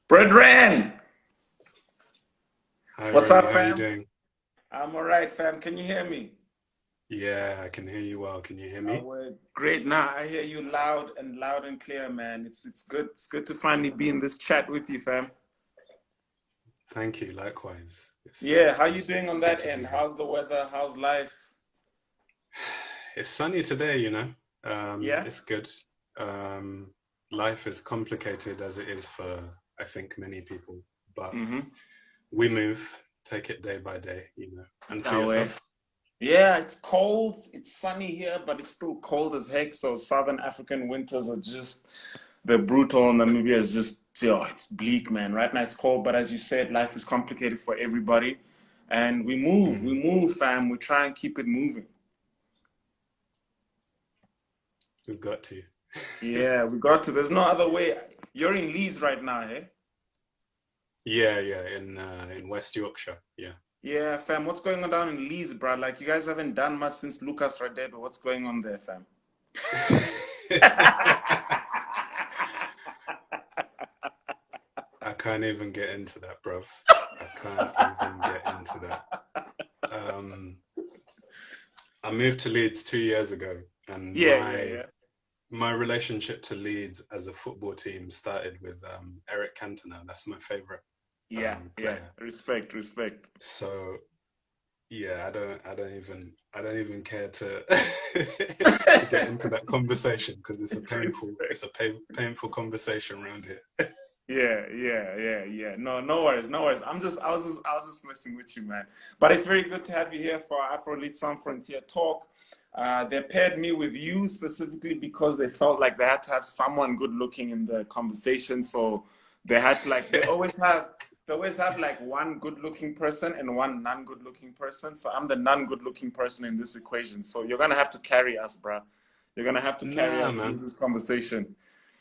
Brethren, Hi what's Remy, up, how you fam? doing? I'm all right, fam. Can you hear me? Yeah, I can hear you well. Can you hear Oh, me? we're great now. I hear you loud and clear, man. It's good. It's good to finally be in this chat with you, fam. Thank you. Likewise. It's Yeah, it's how you good. doing on Good that to be end? here. How's the weather? How's life? It's sunny today, Yeah. It's good. Um, Life is complicated as it is for I think many people, but Mm-hmm. we move, take it day by day, And for That way. yourself? Yeah, it's cold. It's sunny here, but it's still cold as heck. So Southern African winters are just they're brutal. Namibia is just it's bleak, man. Right now it's cold, but as you said, life is complicated for everybody, and we Mm, move, fam. We try and keep it moving. we've got to. Yeah, we got to. There's no other way. You're in Leeds right now, eh? Yeah, yeah, in West Yorkshire. Yeah. Yeah, fam. What's going on down in Leeds, bro? Like you guys haven't done much since Lucas Radebe. What's going on there, fam? I can't even get into that, bruv. I can't even get into that. Um, I moved to Leeds 2 years ago, and Yeah, yeah, yeah. my relationship to Leeds as a football team started with Eric Cantona. That's my favorite Yeah, yeah. player. Respect, respect. So yeah, I don't even care to to get into that conversation because it's Respect. a painful conversation around here. Yeah, yeah, yeah, yeah. No, no worries, no worries. I was just messing with you, man. But it's very good to have you here for Afrolit Some Frontier talk. They paired me with you specifically because they felt like they had to have someone good looking in the conversation. So they had like they always have like one good looking person and one non good looking person. So I'm the non good looking person in this equation. So you're gonna have to carry us, bruh. You're gonna have to carry Nah, us through man. this conversation.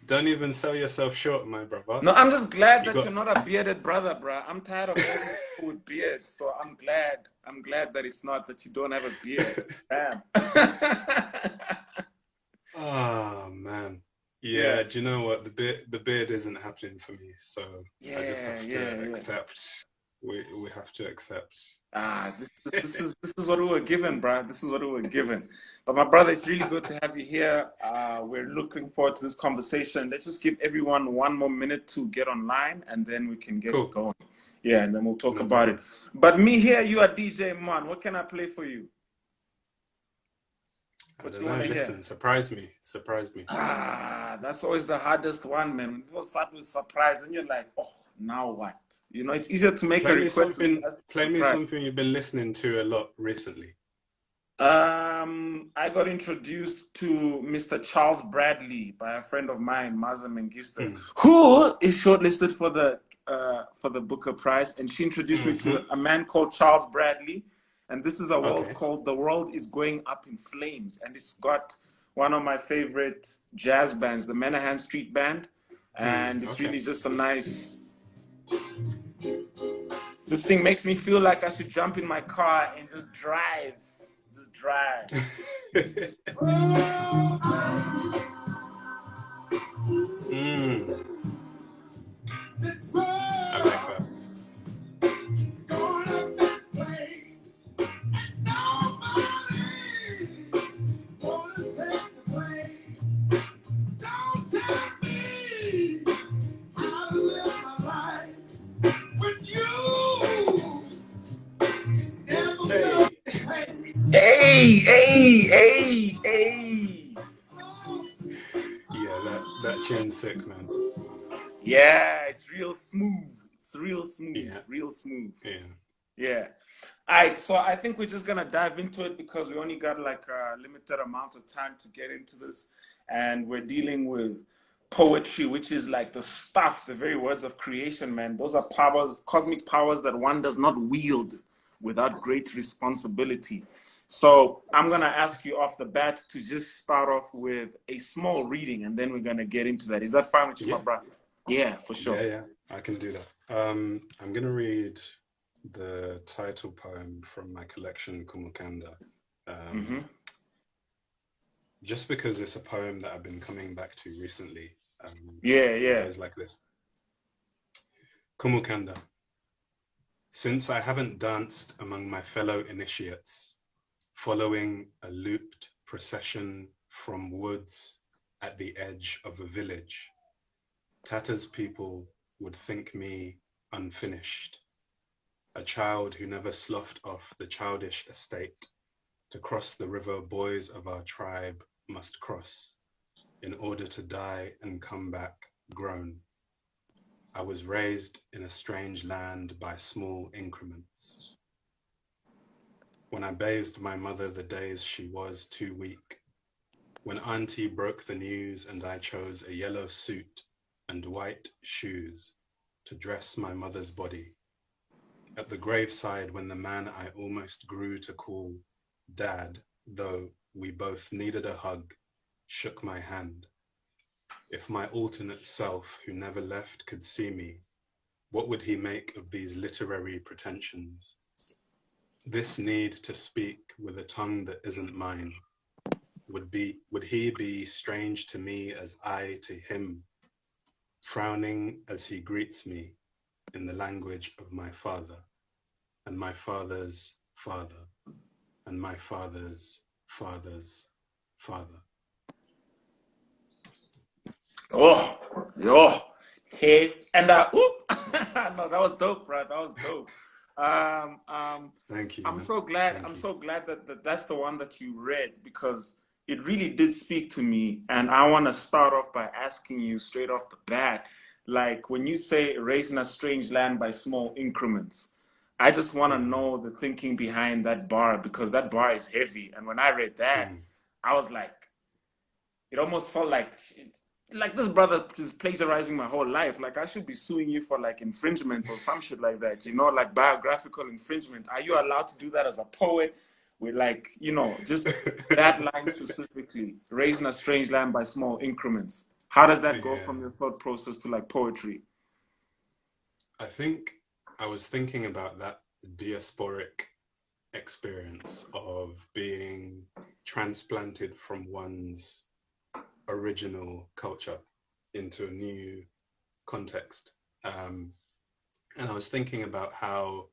Don't even sell yourself short, my brother. No, I'm just glad You that got you're not a bearded brother, bruh. I'm tired of all these people with beards, so I'm glad. I'm glad that it's not that you don't have a beard. Damn. Oh man. Yeah. Yeah, do you know what? The beard isn't happening for me, so I just Yeah, have to yeah, yeah. accept. We have to accept. This is what we were given, bruh. This is what we were given. But my brother, it's really good to have you here. We're looking forward to this conversation. Let's just give everyone one more minute to get online, and then we can get Cool. going. Yeah, and then we'll talk No about it. problem. But me here, you are DJ Man. What can I play for you? I What don't you want know. to hear? Listen, surprise me. Surprise me. That's always the hardest one, man. When people start with surprise, and you're like, oh, now what? You know, it's easier to make a Play me request than something. just Play me surprise. something you've been listening to a lot recently. I got introduced to Mr. Charles Bradley by a friend of mine, Maza Mengistu, Mm. who is shortlisted for the Booker Prize, and she introduced me Mm-hmm. to a man called Charles Bradley, and this is a world Okay. called "The World Is Going Up in Flames," and it's got one of my favorite jazz bands, the Menahan Street Band, and it's Okay. really just a nice. This thing makes me feel like I should jump in my car and just drive. mm. I like that. Hey. Hey, hey, hey, hey. Yeah, that tune's sick, man. Yeah, it's real smooth. It's real smooth, Yeah. real smooth. Yeah. Yeah. All right, so I think we're just gonna dive into it because we only got like a limited amount of time to get into this, and we're dealing with poetry, which is like the stuff, the very words of creation, man. Those are powers, cosmic powers that one does not wield without great responsibility. So I'm gonna ask you off the bat to just start off with a small reading, and then we're gonna get into that. Is that fine with you, my Yeah. brother? Yeah, for Yeah, sure. yeah, I can do that. I'm gonna read the title poem from my collection, Kumukanda, Mm-hmm. um, just because it's a poem that I've been coming back to recently. Yeah, It yeah. goes like this. Kumukanda. Since I haven't danced among my fellow initiates, following a looped procession from woods at the edge of a village, Tata's people would think me unfinished, a child who never sloughed off the childish estate to cross the river boys of our tribe must cross in order to die and come back grown. I was raised in a strange land by small increments. When I bathed my mother the days she was too weak, when Auntie broke the news and I chose a yellow suit and white shoes to dress my mother's body, at the graveside when the man I almost grew to call Dad, though we both needed a hug, shook my hand. If my alternate self who never left could see me, what would he make of these literary pretensions? This need to speak with a tongue that isn't mine. Would he be strange to me as I to him, frowning as he greets me in the language of my father, and my father's father, and my father's father's father? Oh, yo, hey, and oop, no, that was dope, bro. That was dope. Thank you, I'm man. so glad. Thank I'm you. so glad that that's the one that you read because it really did speak to me. And I want to start off by asking you straight off the bat, like when you say raising a strange land by small increments, I just want to Mm, know the thinking behind that bar because that bar is heavy. And when I read that, mm, I was like, it almost felt like this brother is plagiarizing my whole life. Like I should be suing you for like infringement or some shit like that, like biographical infringement. Are you allowed to do that as a poet with like, just that line specifically, raising a strange land by small increments? How does that go from yeah. your thought process to like poetry? I think I was thinking about that diasporic experience of being transplanted from one's original culture into a new context. And I was thinking about how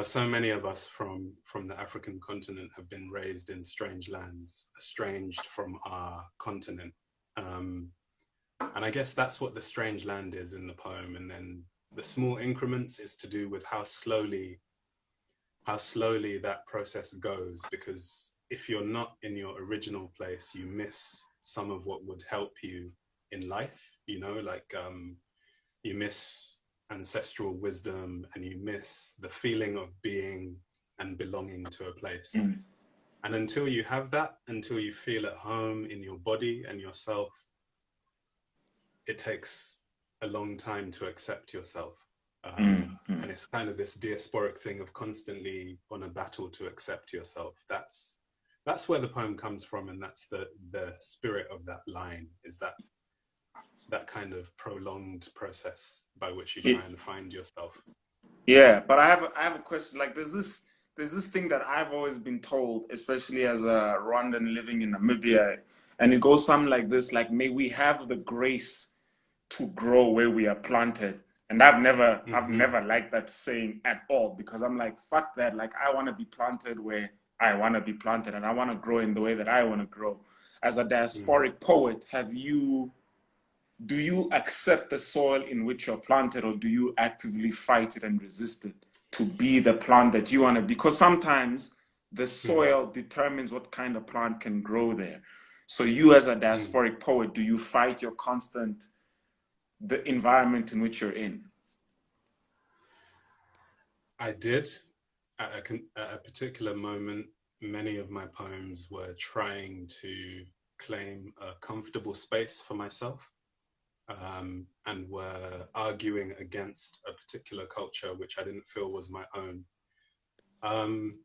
so many of us from the African continent have been raised in strange lands, estranged from our continent. Um, and I guess that's what the strange land is in the poem. And then the small increments is to do with how slowly that process goes, because if you're not in your original place, you miss some of what would help you in life, like you miss ancestral wisdom and you miss the feeling of being and belonging to a place. Mm. And until you have that, until you feel at home in your body and yourself, it takes a long time to accept yourself. Mm. And it's kind of this diasporic thing of constantly on a battle to accept yourself. That's where the poem comes from, and that's the spirit of that line, is that kind of prolonged process by which you try It, and find yourself. Yeah, but I have a question. Like, there's this thing that I've always been told, especially as a Rwandan living in Namibia, and it goes something like this: like, may we have the grace to grow where we are planted. And I've Mm-hmm. never liked that saying at all because I'm like, fuck that. Like, I want to be planted where I want to be planted, and I want to grow in the way that I want to grow. As a Mm. diasporic poet, do you accept the soil in which you're planted, or do you actively fight it and resist it to be the plant that you want to be? Because sometimes the Mm. soil determines what kind of plant can grow there. So you as a Mm. diasporic poet, do you fight the environment in which you're in? I did. At a particular moment, many of my poems were trying to claim a comfortable space for myself, and were arguing against a particular culture which I didn't feel was my own. Um,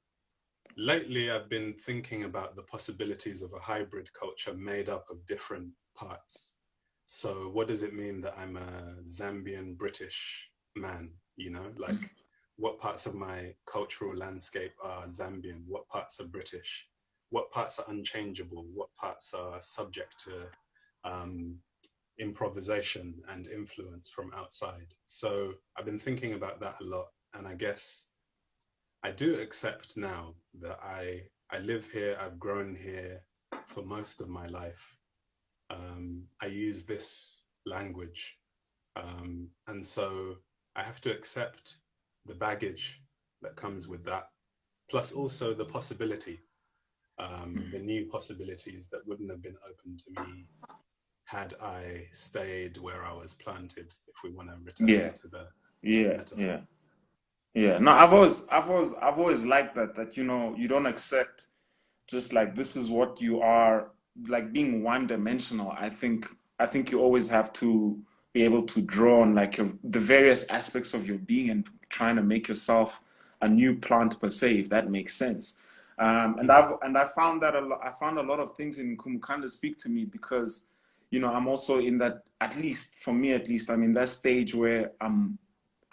Lately, I've been thinking about the possibilities of a hybrid culture made up of different parts. So, what does it mean that I'm a Zambian British man? Like what parts of my cultural landscape are Zambian? What parts are British? What parts are unchangeable? What parts are subject to um, improvisation and influence from outside. So I've been thinking about that a lot, and I guess I do accept now that I live here, I've grown here for most of my life. I use this language, and so I have to accept the baggage that comes with that, plus also the possibility, the new possibilities that wouldn't have been open to me had I stayed where I was planted, if we want to return Yeah, to the yeah, metaphor. yeah, yeah. No, I've always liked that, you don't accept just like this is what you are, like being one dimensional. I think you always have to be able to draw on like the various aspects of your being and trying to make yourself a new plant per se, if that makes sense. And Mm, I found that a lot. I found a lot of things in Kumukanda speak to me because, I'm also in that, at least for me, at least I'm in that stage where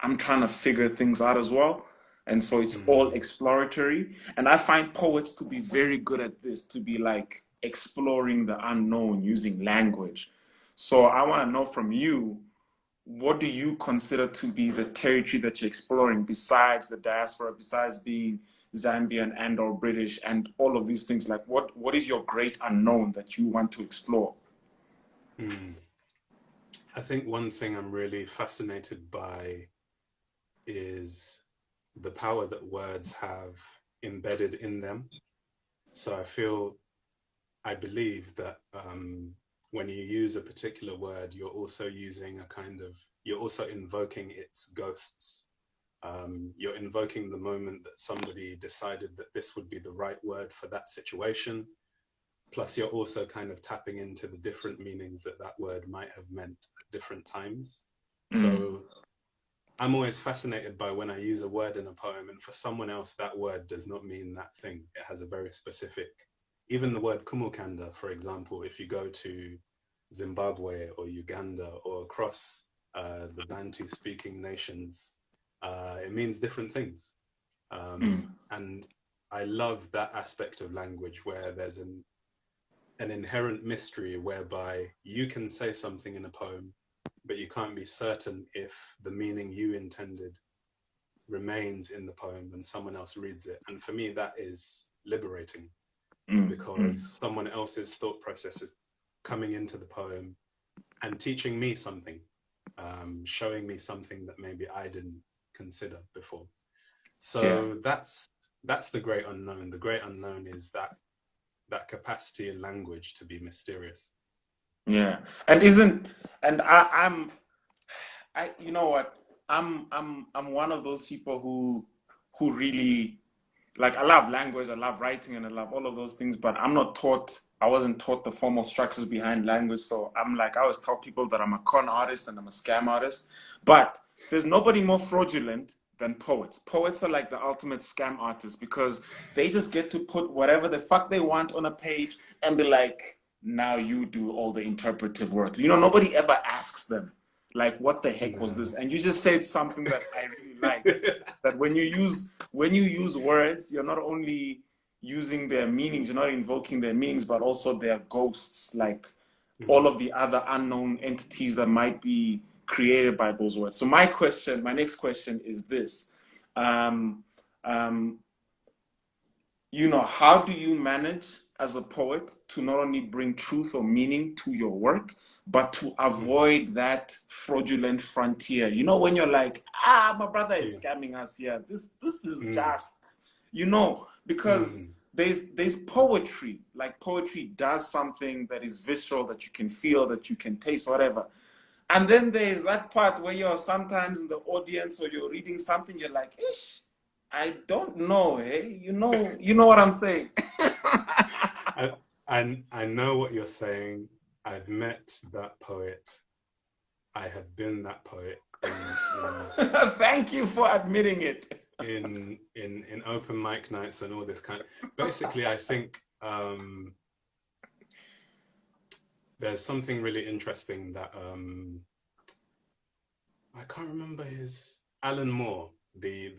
I'm trying to figure things out as well. And so it's all mm, exploratory. And I find poets to be very good at this, to be like exploring the unknown using language. So I want to know from you, what do you consider to be the territory that you're exploring besides the diaspora, besides being Zambian and or British and all of these things? Like what is your great unknown that you want to explore? mm. I think one thing I'm really fascinated by is the power that words have embedded in them. So I believe that when you use a particular word, you're also invoking its ghosts. You're invoking the moment that somebody decided that this would be the right word for that situation. Plus, you're also kind of tapping into the different meanings that that word might have meant at different times. Mm, So I'm always fascinated by when I use a word in a poem, and for someone else, that word does not mean that thing. It has a very specific, even the word kumukanda, for example, if you go to Zimbabwe or Uganda or across the Bantu speaking nations, it means different things. mm, And I love that aspect of language where there's an inherent mystery whereby you can say something in a poem, but you can't be certain if the meaning you intended remains in the poem when someone else reads it. And for me, that is liberating mm, because mm. someone else's thought process is coming into the poem and teaching me something, showing me something that maybe I didn't consider before. Yeah. So that's the great unknown. The great unknown is that capacity in language to be mysterious. Yeah. And isn't and I you know what? I'm one of those people who really like, I love language, I love writing, and I love all of those things, but I wasn't taught the formal structures behind language. So I'm like, I always tell people that I'm a con artist and I'm a scam artist. But there's nobody more fraudulent than poets. Poets are like the ultimate scam artists because they just get to put whatever the fuck they want on a page and be like, now you do all the interpretive work. Nobody ever asks them, like, what the heck was this? No. And you just said something that I really like. That when you use words, you're not only using their meanings, you're not invoking their meanings, but also their ghosts, like all Mm, of the other unknown entities that might be created by those words. So my next question is this. Um, um, how do you manage as a poet to not only bring truth or meaning to your work, but to mm, avoid that fraudulent frontier? When you're like, my brother is yeah. scamming us here. This is Mm, just, because mm, there's poetry. Like, poetry does something that is visceral, that you can feel, that you can taste, whatever. And then there's that part where you're sometimes in the audience or you're reading something, you're like, ish, I don't know, hey? You know what I'm saying? I, I know what you're saying. I've met that poet. I have been that poet Thank you for admitting it. in open mic nights and all this kind. Basically, I think there's something really interesting that I can't remember his Alan Moore, the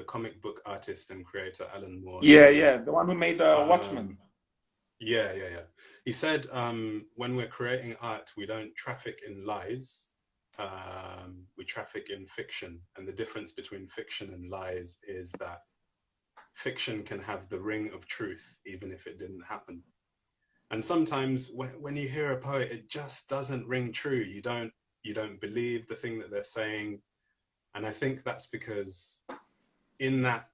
comic book artist and creator Alan Moore Yeah, said. yeah, the one who made Watchmen. Um, Yeah. He said, when we're creating art, we don't traffic in lies. We traffic in fiction. And the difference between fiction and lies is that fiction can have the ring of truth, even if it didn't happen. And sometimes when you hear a poet, it just doesn't ring true. You don't believe the thing that they're saying. And I think that's because in that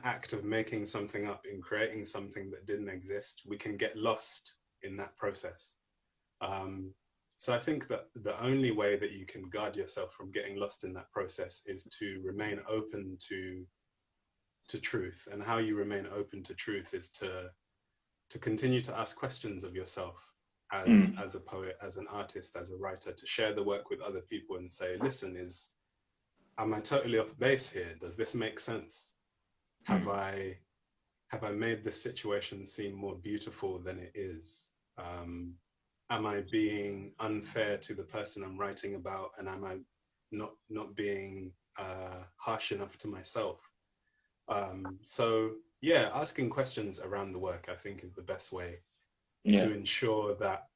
act of making something up, in creating something that didn't exist, we can get lost in that process. So I think that the only way that you can guard yourself from getting lost in that process is to remain open to truth. And how you remain open to truth is to continue to ask questions of yourself as a poet, as an artist, as a writer, to share the work with other people and say, listen, am I totally off base here? Does this make sense? Have I made this situation seem more beautiful than it is? Am I being unfair to the person I'm writing about? And am I not being harsh enough to myself? So yeah, asking questions around the work, I think, is the best way to ensure that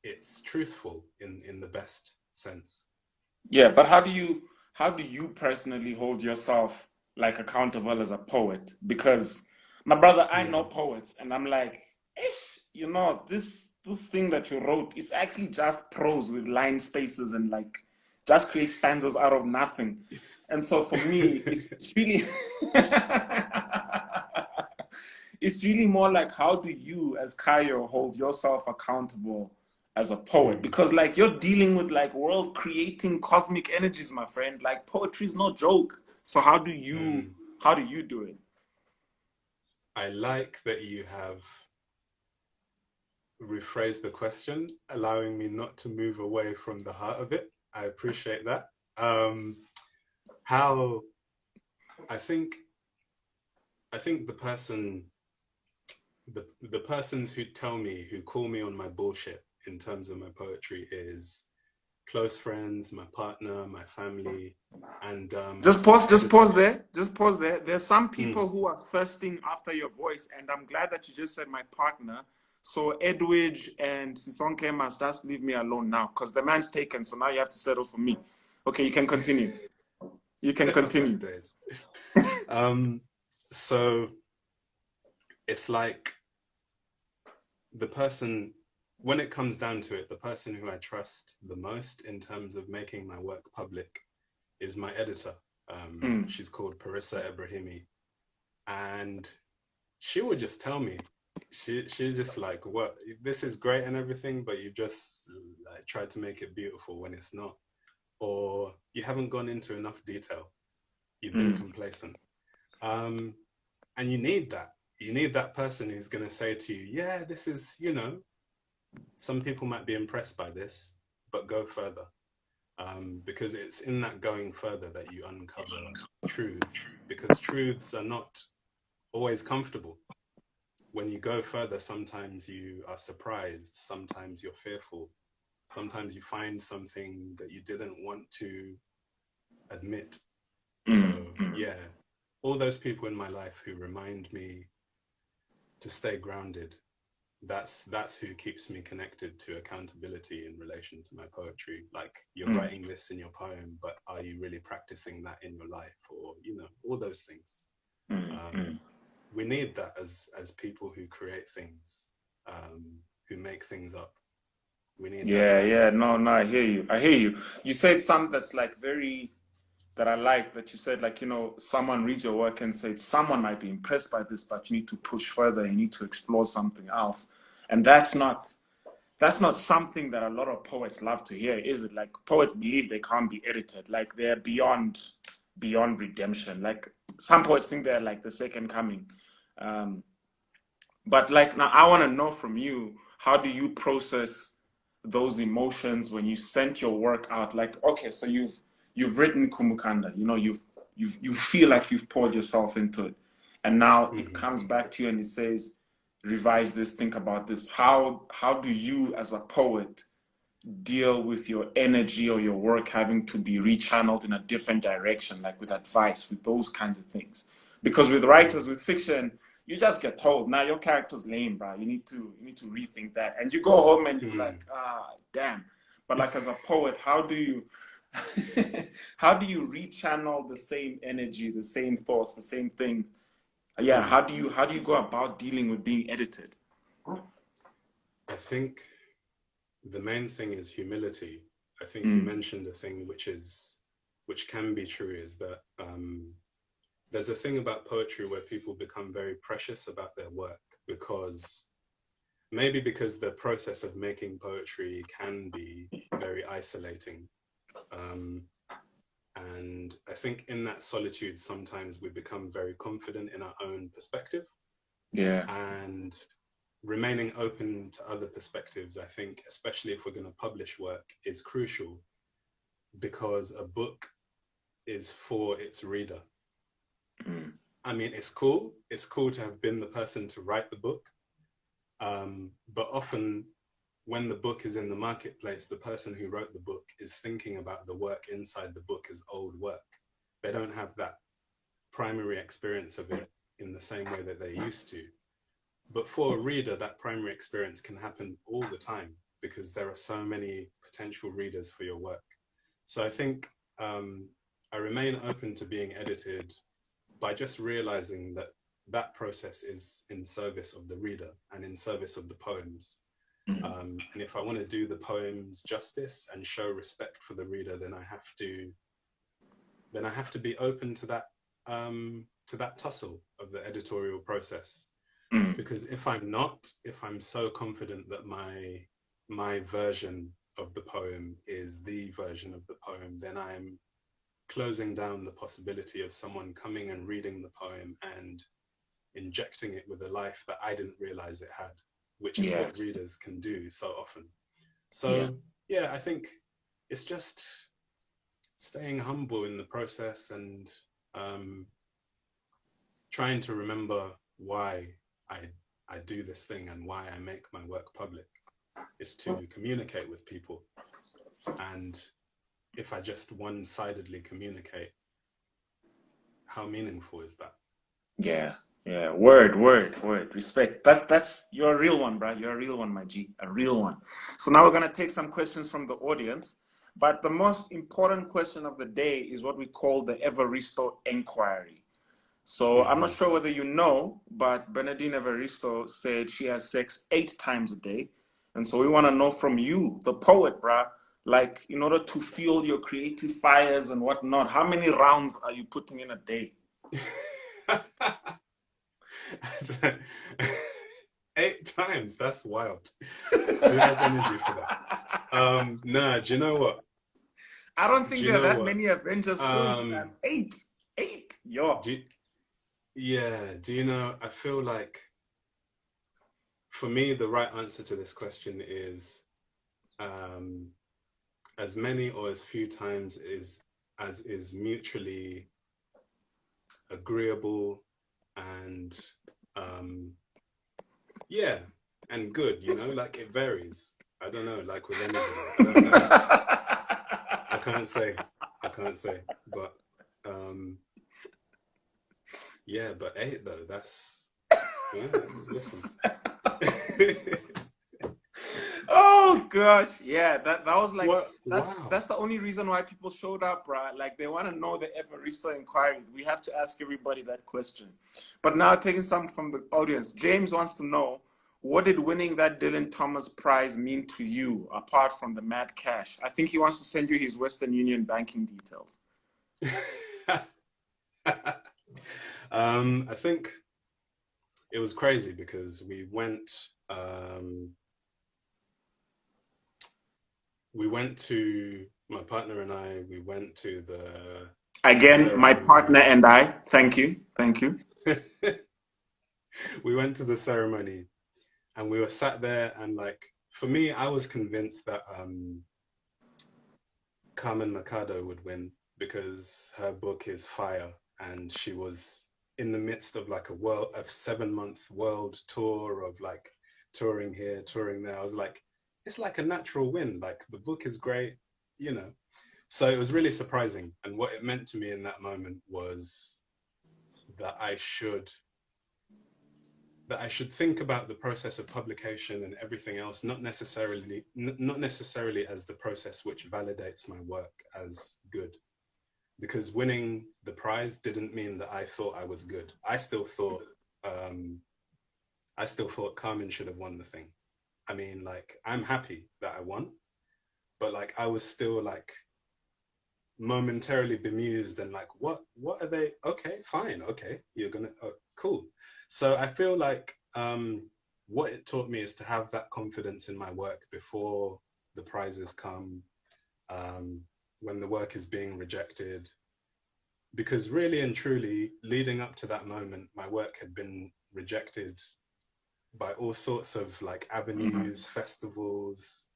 it's truthful in the best sense. Yeah, but how do you personally hold yourself like accountable as a poet? Because my brother, I know poets, and I'm like, ish, this thing that you wrote is actually just prose with line spaces and like just create stanzas out of nothing. And so for me, it's really it's really more like, how do you as Kayo hold yourself accountable as a poet? Because like you're dealing with like world creating cosmic energies, my friend. Like poetry is no joke. So how do you do it? I like that you have rephrased the question, allowing me not to move away from the heart of it. I appreciate that. How I think the persons who call me on my bullshit in terms of my poetry is close friends, my partner, my family, and just pause there. There's some people who are thirsting after your voice, and I'm glad that you just said my partner. So Edwidge and Sisonke must just leave me alone now, because the man's taken, so now you have to settle for me. Okay, you can continue. You can continue. So it's like the person, when it comes down to it, the person who I trust the most in terms of making my work public is my editor. She's called Parissa Ebrahimi, and she would just tell me, she's just like, what, this is great and everything, but you just like tried to make it beautiful when it's not, or you haven't gone into enough detail, you've been complacent. And you need that person who's going to say to you, yeah, this is, some people might be impressed by this, but go further. Because it's in that going further that you uncover truths, because truths are not always comfortable. When you go further, sometimes you are surprised, sometimes you're fearful, sometimes you find something that you didn't want to admit. So yeah, all those people in my life who remind me to stay grounded, that's who keeps me connected to accountability in relation to my poetry. Like, you're writing this in your poem, but are you really practicing that in your life? Or, all those things. We need that as people who create things, who make things up. We need that. No, I hear you. You said something that's like that I like, that you said, like, someone reads your work and said, someone might be impressed by this, but you need to push further, you need to explore something else. And that's not something that a lot of poets love to hear, is it? Like, poets believe they can't be edited, like they're beyond redemption. Like, some poets think they're like the second coming. But like, now I want to know from you, how do you process those emotions when you sent your work out? Like, okay, so you've written Kumukanda, you feel like you've poured yourself into it, and now it comes back to you and it says, revise this, think about this. How do you as a poet deal with your energy or your work having to be rechanneled in a different direction, like with advice, with those kinds of things? Because with writers, with fiction, you just get told, now your character's lame, bro. You need to rethink that. And you go home and you're like, damn. But like as a poet, how do you how do you rechannel the same energy, the same thoughts, the same thing? Yeah, how do you go about dealing with being edited? I think the main thing is humility. I think you mentioned a thing which can be true, is that there's a thing about poetry where people become very precious about their work because the process of making poetry can be very isolating. And I think in that solitude, sometimes we become very confident in our own perspective. Yeah. And remaining open to other perspectives, I think, especially if we're going to publish work, is crucial, because a book is for its reader. I mean, it's cool to have been the person to write the book, but often when the book is in the marketplace, the person who wrote the book is thinking about the work inside the book as old work. They don't have that primary experience of it in the same way that they used to. But for a reader, that primary experience can happen all the time because there are so many potential readers for your work. So I think I remain open to being edited by just realizing that that process is in service of the reader and in service of the poems. And if I want to do the poems justice and show respect for the reader, then I have to be open to that tussle of the editorial process. Because if I'm so confident that my version of the poem is the version of the poem, then I'm closing down the possibility of someone coming and reading the poem and injecting it with a life that I didn't realize it had, which is what readers can do so often. So yeah, I think it's just staying humble in the process and trying to remember why I do this thing and why I make my work public is to communicate with people. And if I just one-sidedly communicate, how meaningful is that? Yeah. Word. Respect. That's you're a real one, bro. You're a real one, my G. A real one. So now we're gonna take some questions from the audience. But the most important question of the day is what we call the Evaristo Inquiry. So I'm not sure whether you know, but Bernardine Evaristo said she has sex 8 times a day. And so we want to know from you, the poet, bruh, like in order to fuel your creative fires and whatnot, how many rounds are you putting in a day? 8 times, that's wild. Who has energy for that? Nah, do you know what? I don't think there are that many Avengers films, man. 8. Yo. Do you know, I feel like for me, the right answer to this question is as many or as few times as is mutually agreeable and and good, you know, like it varies. I don't know, like with anything. I can't say, but but 8 though, that's listen. Oh gosh, yeah, that was like wow. That's the only reason why people showed up, right? Like they want to know the Evaristo Inquiry. We have to ask everybody that question. But now taking some from the audience, James wants to know, what did winning that Dylan Thomas prize mean to you apart from the mad cash? I think he wants to send you his Western Union banking details. I think it was crazy because we went to, my partner and I, we went to the ceremony. My partner and I, thank you. We went to the ceremony and we were sat there, and like, for me, I was convinced that Carmen Mercado would win because her book is fire, and she was in the midst of like a 7-month world tour of like touring here, touring there. I was like, it's like a natural win. Like the book is great, you know. So it was really surprising. And what it meant to me in that moment was that I should that I should think about the process of publication and everything else, not necessarily as the process which validates my work as good. Because winning the prize didn't mean that I thought I was good. I still thought Carmen should have won the thing. I mean, like, I'm happy that I won, but like, I was still like momentarily bemused and like, what are they? Okay, fine. Okay. You're gonna, oh, cool. So I feel like, what it taught me is to have that confidence in my work before the prizes come, when the work is being rejected, because really and truly leading up to that moment, my work had been rejected by all sorts of like avenues, festivals,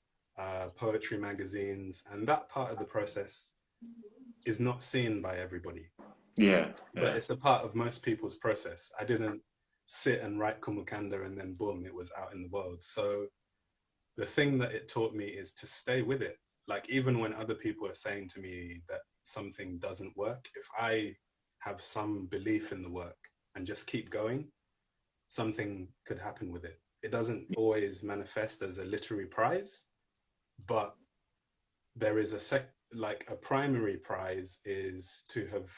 poetry magazines, and that part of the process is not seen by everybody. Yeah, But yeah, it's a part of most people's process. I didn't sit and write Kumukanda and then boom, it was out in the world. So the thing that it taught me is to stay with it. Like even when other people are saying to me that something doesn't work, if I have some belief in the work and just keep going, something could happen with it. It doesn't always manifest as a literary prize, but there is like a primary prize is to have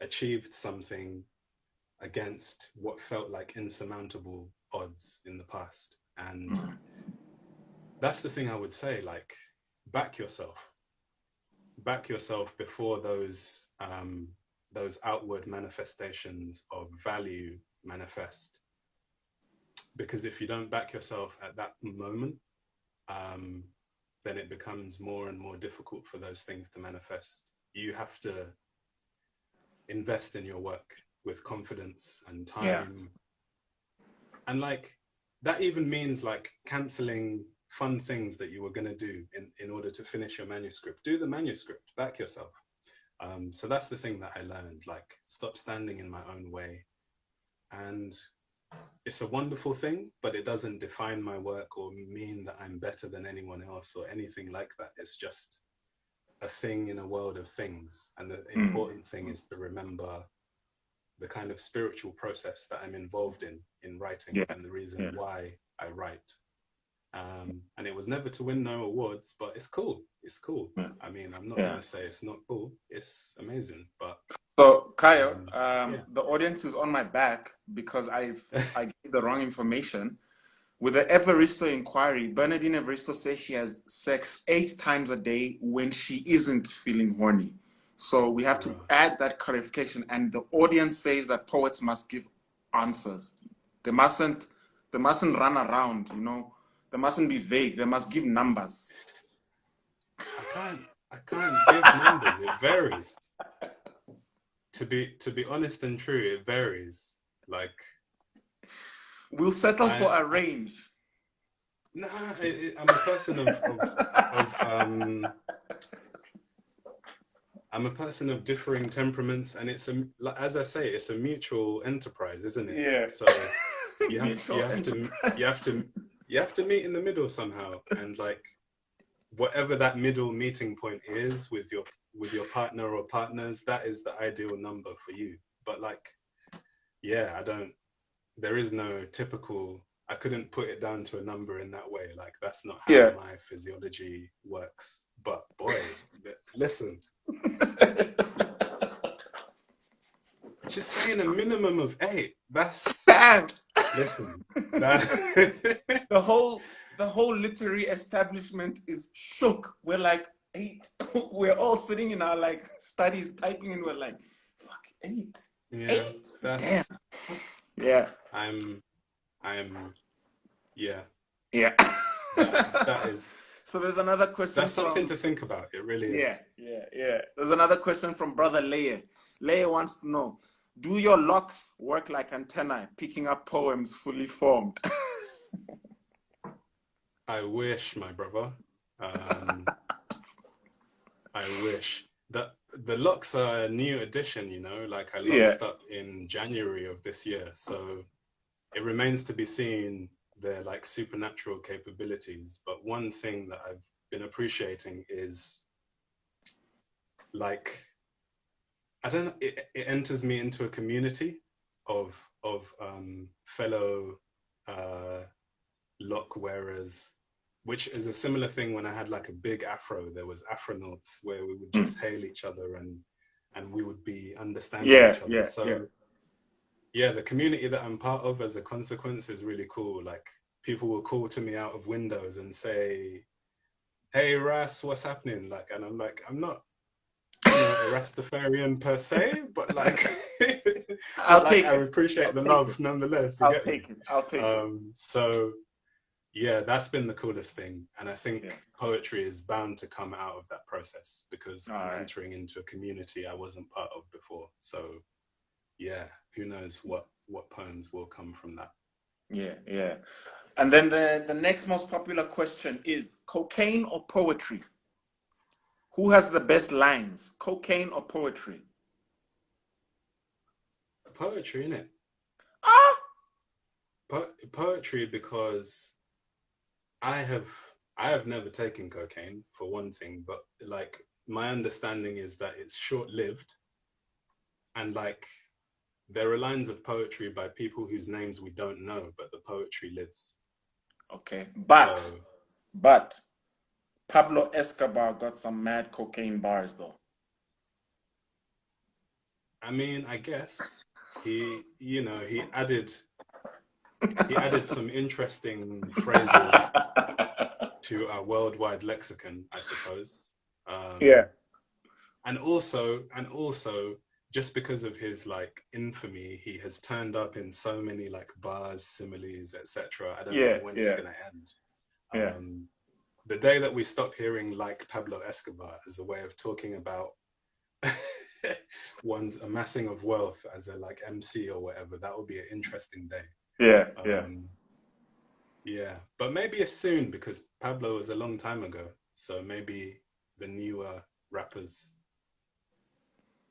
achieved something against what felt like insurmountable odds in the past. And that's the thing I would say, like, back yourself. Back yourself before those outward manifestations of value manifest. Because if you don't back yourself at that moment, then it becomes more and more difficult for those things to manifest. You have to invest in your work with confidence and yeah, time. And like, that even means like canceling fun things that you were going to do in order to finish your manuscript. Do the manuscript, back yourself. So that's the thing that I learned, like, stop standing in my own way. And it's a wonderful thing, but it doesn't define my work or mean that I'm better than anyone else or anything like that. It's just a thing in a world of things. And the important thing is to remember the kind of spiritual process that I'm involved in writing, yeah, and the reason yeah. why I write. And it was never to win no awards, but it's cool. It's cool. Yeah. I mean, I'm not Yeah. gonna say it's not cool. It's amazing, but So, Kayo, yeah. the audience is on my back because I gave the wrong information. With the Evaristo inquiry, Bernadine Evaristo says she has sex 8 times a day when she isn't feeling horny. So we have to Bruh. add that clarification. And the audience says that poets must give answers. They mustn't run around, you know. They mustn't be vague. They must give numbers. I can't give numbers. It varies. To be honest and true, it varies. Like We'll settle for a I range. nah, I'm a person of I'm a person of differing temperaments, and it's a, like, as I say, it's a mutual enterprise, isn't it? Yeah. So you have you Mutual have to you enterprise. have to you have to meet in the middle somehow, and like whatever that middle meeting point is with your partner or partners, that is the ideal number for you. But like, yeah, there is no typical. I couldn't put it down to a number in that way. Like that's not how Yeah. my physiology works. But boy, listen. Just saying a minimum of 8. That's Bam! listen. That The whole literary establishment is shook. We're like 8. We're all sitting in our like studies typing and we're like, fuck, 8. yeah. 8? Damn. That's Yeah. I'm yeah. Yeah. That is So there's another question that's something from to think about. It really yeah, is. yeah, yeah. There's another question from brother Leye. Leye wants to know, do your locks work like antennae, picking up poems fully formed? I wish, my brother. I wish that the locks are a new addition. Like I Yeah. locked up in January of this year, so it remains to be seen their like supernatural capabilities. But one thing that I've been appreciating is like I don't know, it enters me into a community of fellow lock wearers, which is a similar thing when I had like a big afro. There was Afronauts where we would just hail each other and we would be understanding each other. So yeah, the community that I'm part of as a consequence is really cool. Like people will call to me out of windows and say, "Hey Ras, what's happening?" Like, and I'm like, I'm not, you know, a Rastafarian per se, but like, I'll take I it. appreciate the love nonetheless. I'll take it. I'll take it. So yeah, that's been the coolest thing. And I think poetry is bound to come out of that process because I'm entering into a community I wasn't part of before. So yeah, who knows what poems will come from that. Yeah. And then the next most popular question is cocaine or poetry? Who has the best lines, cocaine or poetry? Poetry, innit? Poetry, because I have never taken cocaine for one thing, but like my understanding is that it's short-lived, and like there are lines of poetry by people whose names we don't know, but the poetry lives. Okay, but Pablo Escobar got some mad cocaine bars though. I mean, I guess he added some interesting phrases to our worldwide lexicon, I suppose. And also, just because of his like infamy, he has turned up in so many like bars, similes, etc. I don't know when it's gonna end. The day that we stop hearing like Pablo Escobar as a way of talking about one's amassing of wealth as a like MC or whatever, that will be an interesting day. Yeah, but maybe it's soon because Pablo was a long time ago. So maybe the newer rappers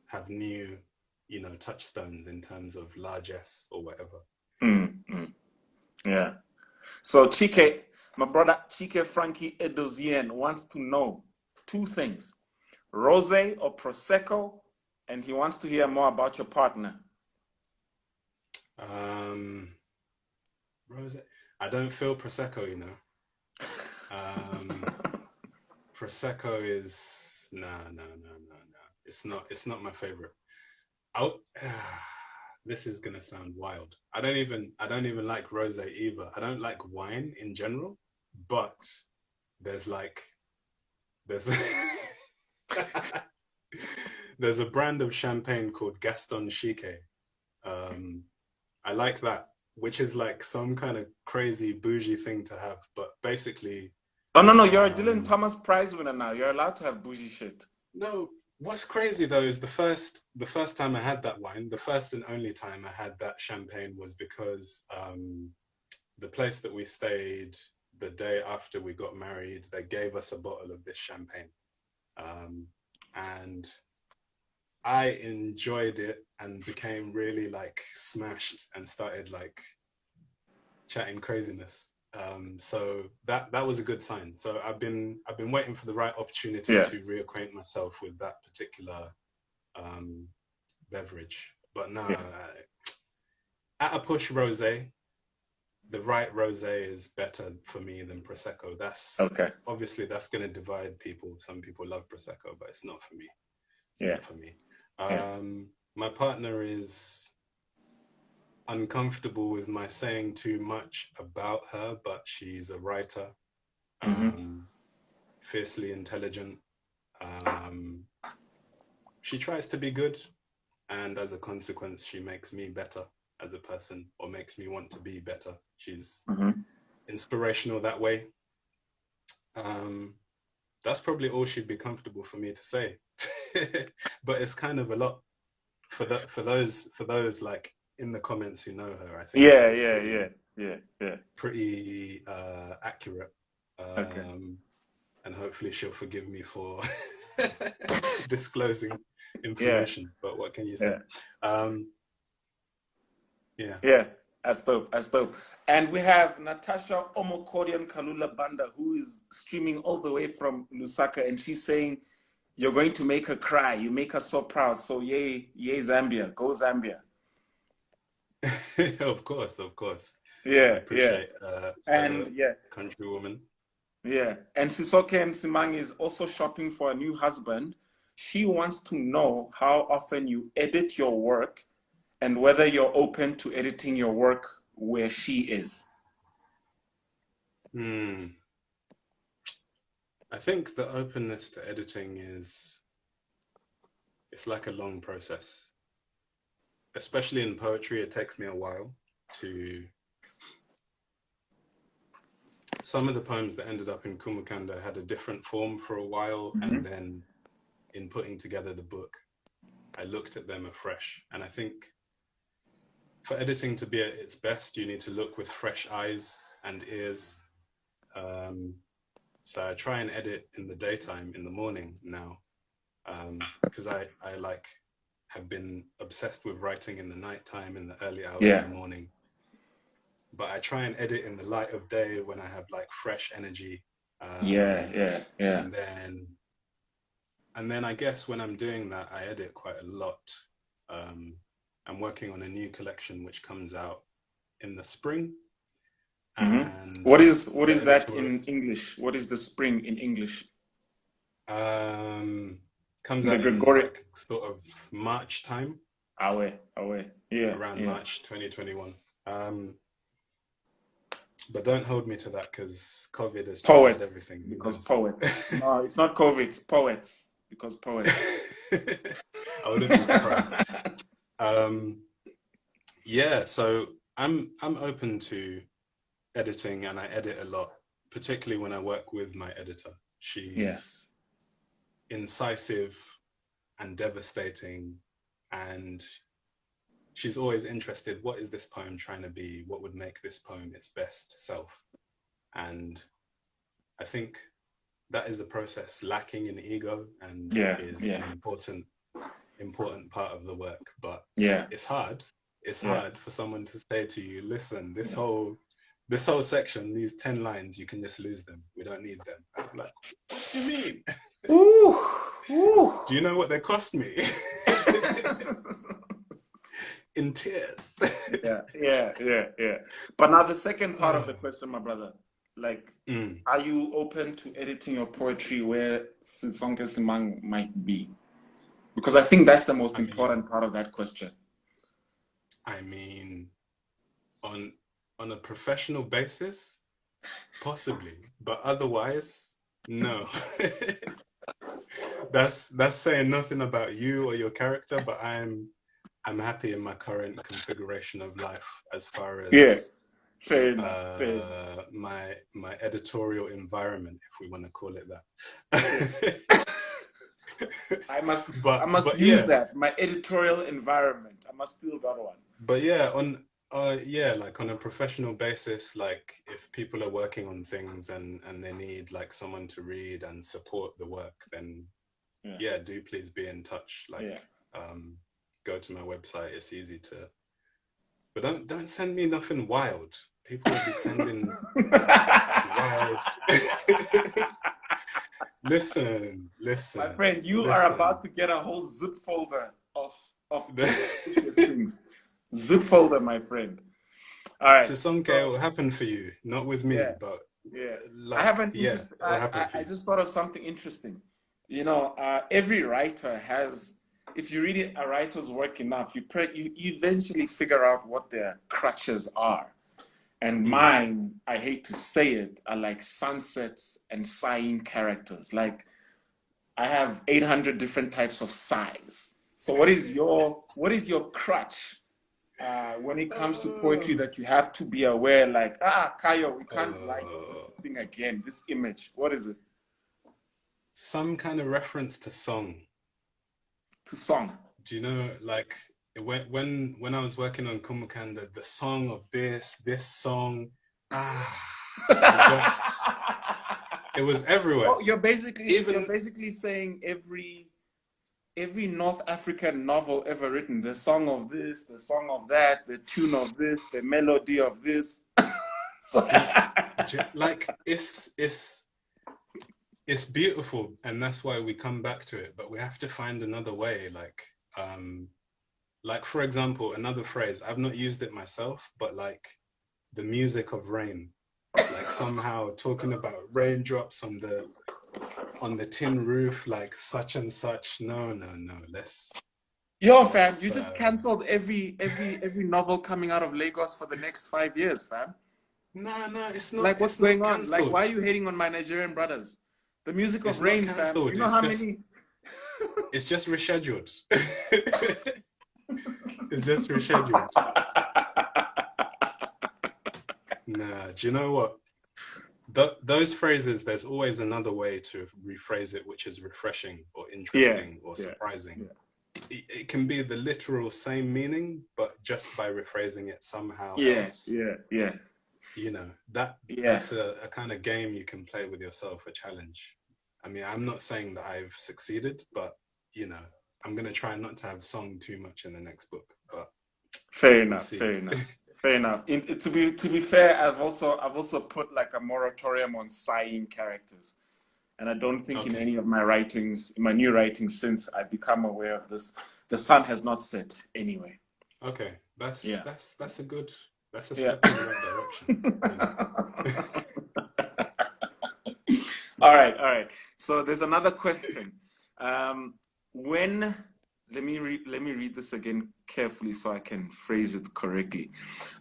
have new, you know, touchstones in terms of largesse or whatever. Yeah. So Chike, my brother Chike Frankie Edozien wants to know two things: rosé or prosecco, and he wants to hear more about your partner. Rosé. I don't feel prosecco, you know. Prosecco is no. It's not my favorite. This is gonna sound wild. I don't even like rosé either. I don't like wine in general, but there's there's a brand of champagne called Gaston Chique. I like that, which is like some kind of crazy bougie thing to have, but basically. Oh no, you're a Dylan Thomas Prize winner now. You're allowed to have bougie shit. No, what's crazy though is the first time I had that wine, the first and only time I had that champagne was because the place that we stayed the day after we got married, they gave us a bottle of this champagne. And I enjoyed it and became really like smashed and started like chatting craziness. So that was a good sign. So I've been waiting for the right opportunity to reacquaint myself with that particular beverage. But no, at a push rosé, the right rosé is better for me than prosecco. That's obviously that's going to divide people. Some people love prosecco, but it's not for me. It's not for me. My partner is uncomfortable with my saying too much about her, but she's a writer, fiercely intelligent. She tries to be good, and as a consequence, she makes me better as a person, or makes me want to be better. She's inspirational that way. That's probably all she'd be comfortable for me to say, but it's kind of a lot for those like in the comments who know her. I think pretty accurate. And hopefully she'll forgive me for disclosing information. But what can you say? That's dope. And we have Natasha Omokodian Kalula Banda, who is streaming all the way from Lusaka, and she's saying, you're going to make her cry. You make her so proud. So yay Zambia. Go Zambia. Of course. I Yeah, yeah. appreciate fellow And yeah, countrywoman. yeah. And Sisoke Msimang is also shopping for a new husband. She wants to know how often you edit your work and whether you're open to editing your work where she is. Hmm. I think the openness to editing it's like a long process. Especially in poetry, it takes me a while to some of the poems that ended up in Kumukanda had a different form for a while, and Mhm. then in putting together the book, I looked at them afresh. And I think for editing to be at its best, you need to look with fresh eyes and ears. So I try and edit in the daytime, in the morning now, because I like have been obsessed with writing in the nighttime, in the early hours in Yeah, the morning. But I try and edit in the light of day when I have like fresh energy. yeah, Um, yeah, yeah. and then I guess when I'm doing that, I edit quite a lot. Um, I'm working on a new collection which comes out in the spring, Hmm. and What is the that editor in English? What is the spring in English? um, comes The out in Gregorian. like sort of March time, Away, away. Yeah, around yeah. March 2021. Um, but don't hold me to that because COVID has changed Poets, everything. Who because knows? poets. No, it's not COVID, it's poets, because poets. I wouldn't be surprised. Um, yeah, so I'm open to editing, and I edit a lot, particularly when I work with my editor. Yeah. She's incisive and devastating, and she's always interested, what is this poem trying to be? What would make this poem its best self? And I think that is a process lacking in ego and Yeah, is yeah, an important part of the work. But yeah, it's hard. It's yeah, hard for someone to say to you, listen, yeah. this whole section, these 10 lines, you can just lose them. We don't need them. And I'm like, what do you mean? Ooh, ooh. Do you know what they cost me? In tears. Yeah, yeah, yeah, yeah. But now the second part of the question, my brother, like, Mm, are you open to editing your poetry where Sisonke Simang might be? Because I think that's the most I mean, important part of that question. I mean, on on a professional basis, possibly, but otherwise, no. That's saying nothing about you or your character, but I'm happy in my current configuration of life as far Yeah, as fair enough, fair enough. my editorial environment, if we want to call it Yeah. that. I must I but must but use yeah, that. My editorial environment. I must steal that one. but yeah, on like on a professional basis, like if people are working on things and they need like someone to read and support the work, then Yeah, yeah, do please be in touch. Like, yeah. go to my website. It's easy to, but don't send me nothing wild. People will be sending wild. Listen, My listen, friend, you are about listen. to get a whole zip folder of suspicious things. Zip folder, my friend. All right. Sisonke, it So will happen for you, not with yeah, me, but yeah. I have like, an yeah, interest. it will happen for I you. just thought of something interesting. Every writer has. If you read a writer's work enough, you eventually figure out what their crutches are. And Mm. mine, I hate to say it, are like sunsets and sighing characters. Like I have 800 different types of sighs. So what is your crutch when it comes to poetry Uh, that you have to be aware? Like, Kayo, we can't write uh, this thing again. This image. What is it? some kind of reference to song. To song. Do you know, like when I was working on Kumukanda, the song of this song, it just it was everywhere. Oh, you're Even basically saying every North African novel ever written, the song of this, the song of that, the tune of this, the melody of this. So- it, like it's beautiful, and that's why we come back to it. But we have to find another way. Like for example, another phrase. I've not used it myself, but like the music of rain. Like somehow talking about raindrops on the tin roof, like such and such. No. Yo, fam, Let's you just cancelled every novel coming out of Lagos for the next 5 years, fam. No, it's not. Like, what's It's not going on? cancelled. Like, why are you hating on my Nigerian brothers? The music of It's rain, not fam. cancelled. You know how many? It's just rescheduled. It's just rescheduled. Nah, do you know what? Those phrases, there's always another way to rephrase it, which is refreshing or interesting or surprising. Yeah. It can be the literal same meaning, but just by rephrasing it somehow else. Yeah. You know, that's a kind of game you can play with yourself, a challenge. I mean, I'm not saying that I've succeeded, but you know, I'm gonna try not to have sung too much in the next book. But fair enough. To be fair, I've also put like a moratorium on sighing characters, and I don't think in any of my writings, in my new writings, since I've become aware of this, the sun has not set anyway. Okay, that's a good. That's a step in the right direction. You know? All right. So there's another question. Let me read this again carefully so I can phrase it correctly.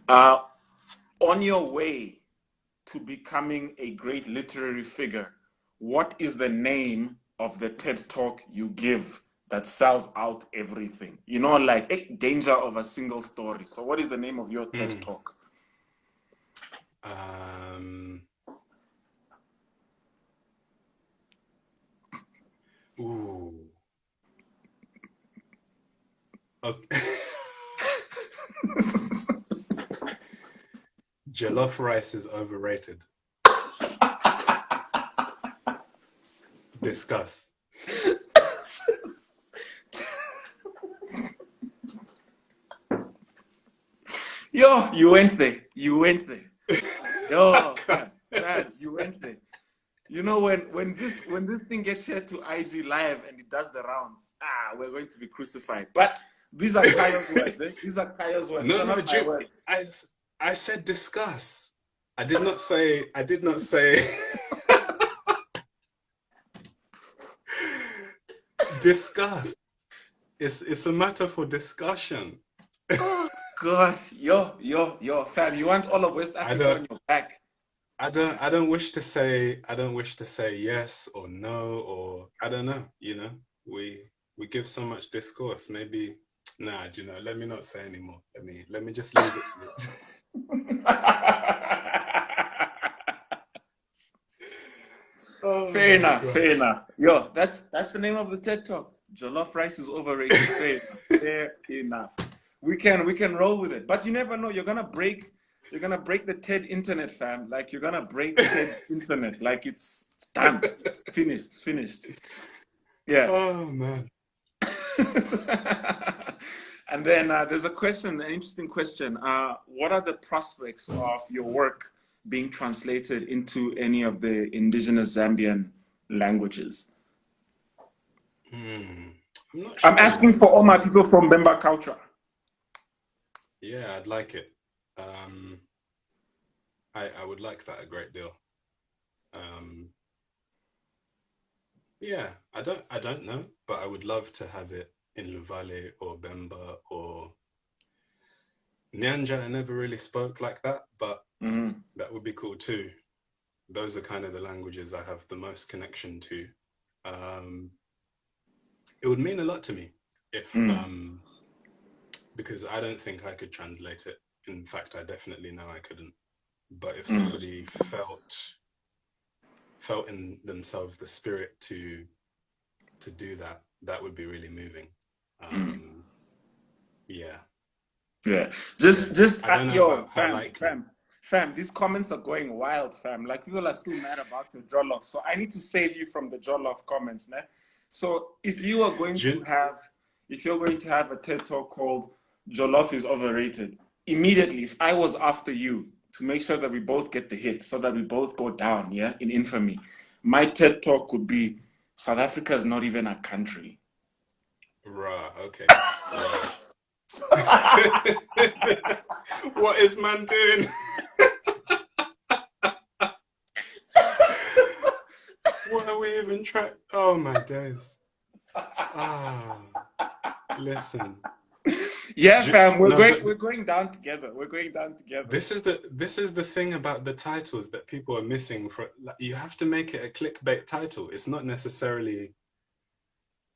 On your way to becoming a great literary figure, what is the name of the TED Talk you give that sells out everything? You know, like danger of a single story. So what is the name of your TED Talk? Ooh. Okay. Jollof rice is overrated. Discuss. Yo, you went there. Yo, fam, you went there. You know, when this thing gets shared to IG Live and it does the rounds, we're going to be crucified. But these are Kayo's words. These are Kayo's words. No, Jim, words. I said discuss. I did not say. Discuss. It's a matter for discussion. Oh gosh, yo, fam, you want all of West Africa on your back. I don't wish to say yes or no, or I don't know, you know. We give so much discourse. Maybe you know, let me not say anymore. Let me just leave it to it. Fair enough. Yo, that's the name of the TED Talk. Jollof rice is overrated. Fair enough. We can roll with it. But you never know, you're gonna break the TED internet, fam. Like you're gonna break TED's internet. Like it's done. It's finished. Yeah. Oh man. And then there's an interesting question. What are the prospects of your work being translated into any of the indigenous Zambian languages? I'm not sure. I'm asking for all my people from Bemba culture. Yeah, I'd like it. I would like that a great deal. Yeah, I don't know, but I would love to have it in Luvale or Bemba or Nyanja. I never really spoke like that, but that would be cool too. Those are kind of the languages I have the most connection to. It would mean a lot to me if, because I don't think I could translate it. In fact, I definitely know I couldn't. But if somebody felt in themselves the spirit to do that, that would be really moving. Yeah. Just at your fam, these comments are going wild, fam. Like people are still mad about your jollof. So I need to save you from the jollof comments, né? So if you're going to have a TED Talk called Jollof is Overrated, immediately, if I was after you to make sure that we both get the hit so that we both go down, yeah, in infamy, my TED Talk could be South Africa is not even a country. Right, okay. What is man doing? What are we even trying? Oh my days. Ah, listen. Yeah, fam, No, we're going down together. We're going down together. this is the thing about the titles that people are missing. Like, you have to make it a clickbait title. It's not necessarily,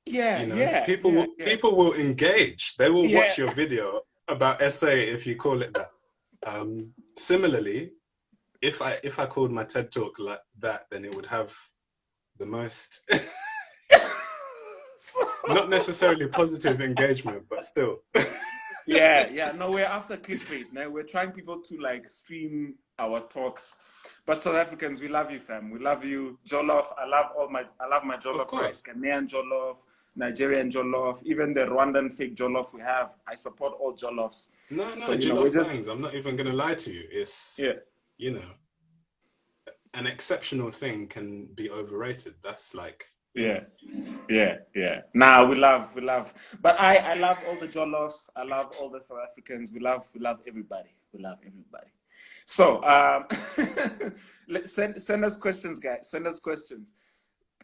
Yeah, you know, yeah, people yeah, will yeah. people will engage. They will Yeah. watch your video about SA if you call it that. Similarly, if I called my TED talk like that, then it would have the most not necessarily positive engagement, but still. Yeah, yeah. No, we're after clickbait. Now we're trying people to like stream our talks. But South Africans, we love you, fam. We love you. Jollof. I love my Of jollof rice. course. Ghanaian jollof, Nigerian jollof, even the Rwandan fake jollof we have. I support all jollofs. No, So, we're jollof just bangs. I'm not even gonna lie to you. It's, yeah. you know, an exceptional thing can be overrated. That's like, Yeah, yeah, yeah. Nah, we love. But I love all the Jollofs. I love all the South Africans. We love everybody. We love everybody. So, send us questions, guys. Send us questions.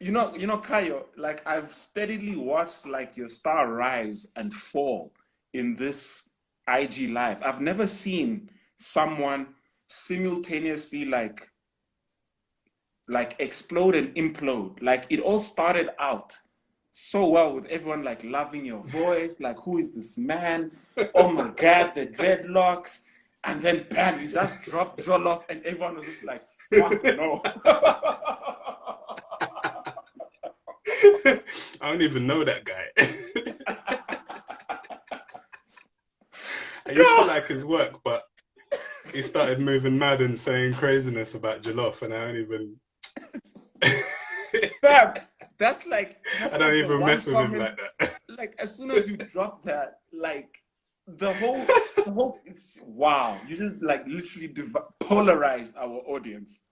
Kayo, like I've steadily watched like your star rise and fall in this IG live. I've never seen someone simultaneously like explode and implode. Like it all started out so well with everyone like loving your voice, like who is this man? Oh my god, the dreadlocks. And then bam, you just dropped Jollof and everyone was just like, fuck no. I don't even know that guy. I used to like his work, but he started moving mad and saying craziness about Jollof, and I don't even. Fam, that's I don't like the even one mess with him comment. like that. Like as soon as you drop that, like the whole it's, wow, you just like literally polarized our audience.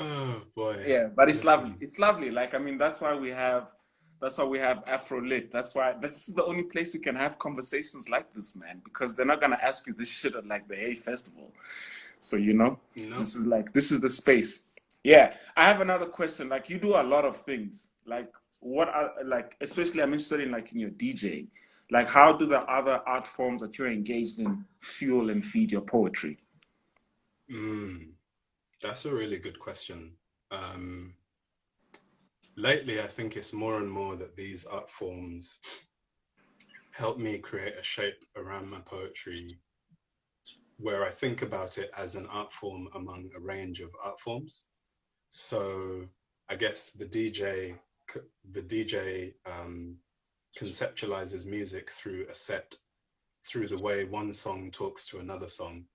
Oh boy. Yeah, but it's lovely. Listen. It's lovely. Like I mean, that's why we have Afrolit. That's why this is the only place you can have conversations like this, man, because they're not gonna ask you this shit at like the Hay Festival. So No. this is the space. Yeah, I have another question. Like you do a lot of things. Like what are like especially I'm interested in like in your DJing. Like how do the other art forms that you're engaged in fuel and feed your poetry? That's a really good question. Lately, I think it's more and more that these art forms help me create a shape around my poetry where I think about it as an art form among a range of art forms. So I guess the DJ conceptualizes music through a set, through the way one song talks to another song.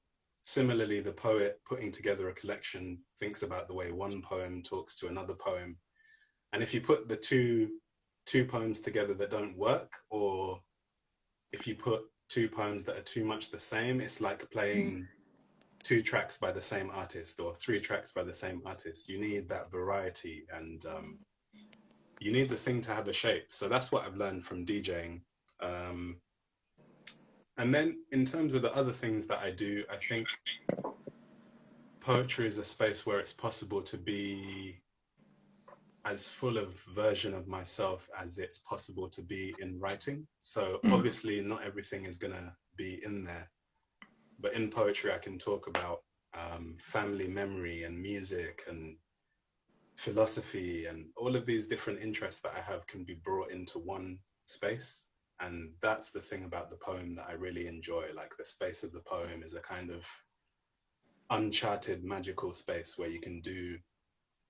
Similarly, the poet putting together a collection thinks about the way one poem talks to another poem. And if you put the two poems together that don't work, or if you put two poems that are too much the same, it's like playing two tracks by the same artist or three tracks by the same artist. You need that variety, and you need the thing to have a shape. So that's what I've learned from DJing. And then in terms of the other things that I do, I think poetry is a space where it's possible to be as full of version of myself as it's possible to be in writing. So obviously not everything is gonna be in there, but in poetry I can talk about family memory and music and philosophy, and all of these different interests that I have can be brought into one space. And that's the thing about the poem that I really enjoy. Like the space of the poem is a kind of uncharted magical space where you can do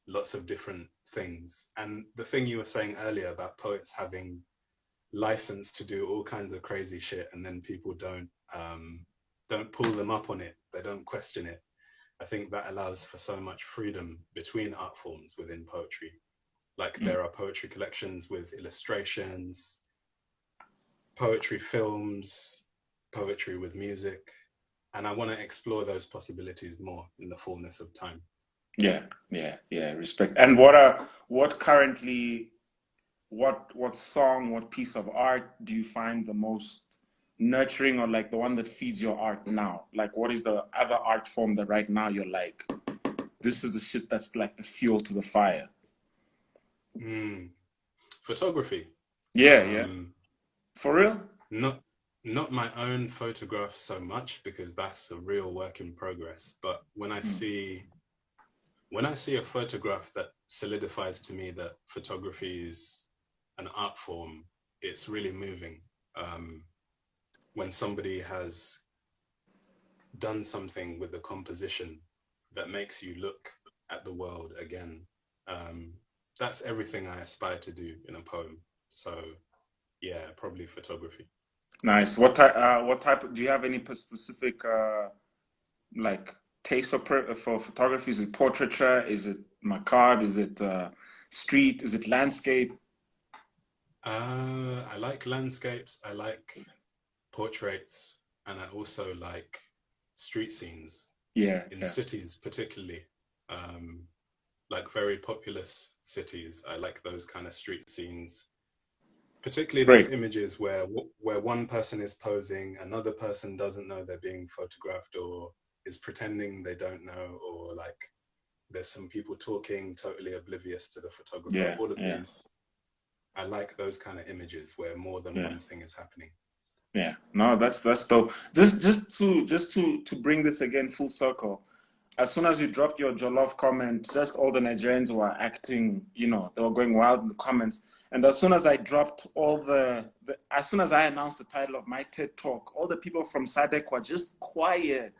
lots of different things. And the thing you were saying earlier about poets having license to do all kinds of crazy shit, and then people don't pull them up on it, they don't question it. I think that allows for so much freedom between art forms within poetry. Like there are poetry collections with illustrations, poetry films, poetry with music, and I want to explore those possibilities more in the fullness of time. Yeah, respect. And what what song, what piece of art do you find the most nurturing, or like the one that feeds your art now? Like, what is the other art form that right now you're like, this is the shit that's like the fuel to the fire? Photography. Yeah. For real? Not my own photographs so much, because that's a real work in progress. But when I see a photograph that solidifies to me that photography is an art form, it's really moving. When somebody has done something with the composition that makes you look at the world again, that's everything I aspire to do in a poem. So yeah, probably photography. Nice. What type? Do you have any specific like taste for photography? Is it portraiture? Is it macabre? Is it street? Is it landscape? I like landscapes. I like portraits, and I also like street scenes. Yeah. In cities, particularly, like very populous cities. I like those kind of street scenes. Particularly those images where one person is posing, another person doesn't know they're being photographed, or is pretending they don't know, or like there's some people talking totally oblivious to the photographer. Yeah, All of these, I like those kind of images where more than one thing is happening. Yeah, no, that's dope. Just to bring this again full circle. As soon as you dropped your Jollof comment, just all the Nigerians were acting, you know, they were going wild in the comments. And as soon as I dropped as soon as I announced the title of my TED Talk, all the people from SADC were just quiet.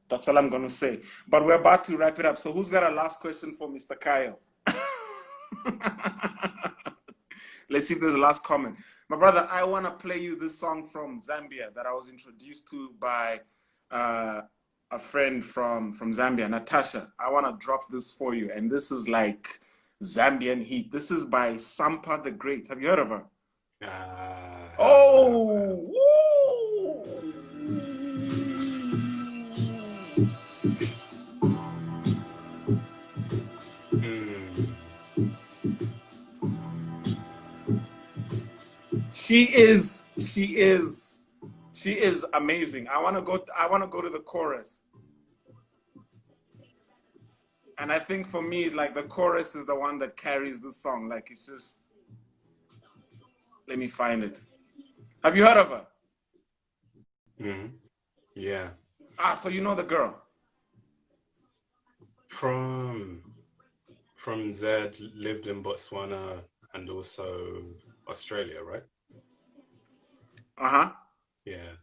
That's all I'm going to say. But we're about to wrap it up. So who's got a last question for Mr. Kayo? Let's see if there's a last comment. My brother, I want to play you this song from Zambia that I was introduced to by a friend from Zambia, Natasha. I want to drop this for you. And this is like Zambian heat. This is by Sampa the Great. Have you heard of her? Oh! Woo! She is amazing. I want to go to the chorus. And I think for me, like, the chorus is the one that carries the song. Like, it's just, let me find it. Have you heard of her? Yeah. So you know the girl? From Zed, lived in Botswana and also Australia, right? Yeah.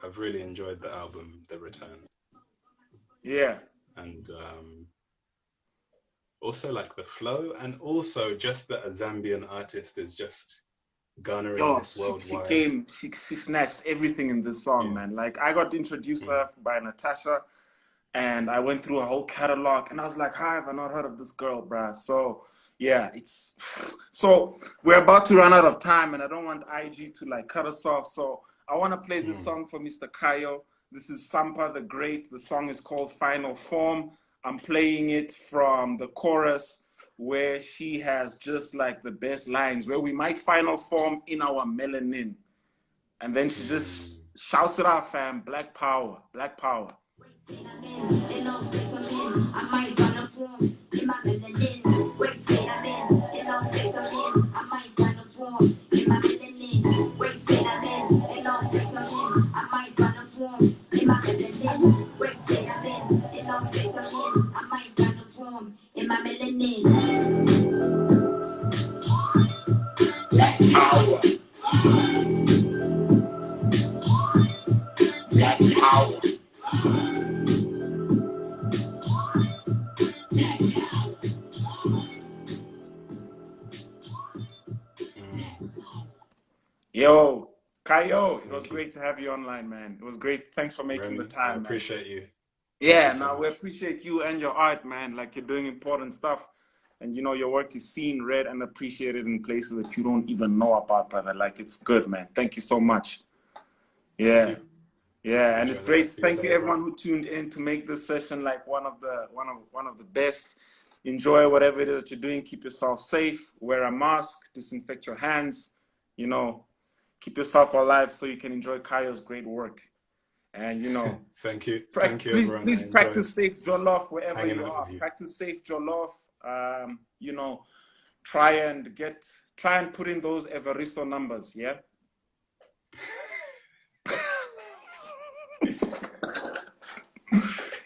I've really enjoyed the album, The Return. Yeah. And also like the flow, and also just that a Zambian artist is just garnering this worldwide. She snatched everything in this song, man. Like, I got introduced to her by Natasha, and I went through a whole catalog, and I was like, how have I not heard of this girl, bruh? So yeah, so we're about to run out of time, and I don't want IG to like cut us off. So I want to play this song for Mr. Kayo. This is Sampa the Great. The song is called Final Form. I'm playing it from the chorus, where she has just like the best lines, where we might final form in our melanin. And then she just shouts it out, fam. Black power, black power. Yo, Kayo, it was great to have you online, man. It was great. Thanks for making the time. I appreciate you. Yeah, now we appreciate you and your art, man. Like, you're doing important stuff. And, you know, your work is seen, read, and appreciated in places that you don't even know about, brother. Like, it's good, man. Thank you so much. Yeah. Yeah, and it's great. Thank you, everyone who tuned in to make this session like one of the best. enjoy whatever it is that you're doing. Keep yourself safe. Wear a mask. Disinfect your hands. You know, keep yourself alive so you can enjoy Kayo's great work. And, you know, thank you, everyone. Please practice safe jollof wherever you are. Practice safe jollof. You know, try and put in those Evaristo numbers. Yeah.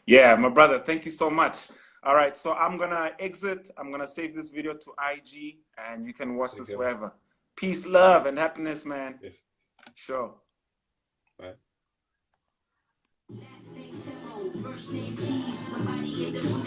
Yeah, my brother. Thank you so much. All right, so I'm gonna exit. I'm gonna save this video to IG, and you can watch this wherever. Peace, love, and happiness, man. Yes. Sure. Bye. Last name Timo, first name Keith. Somebody in the room,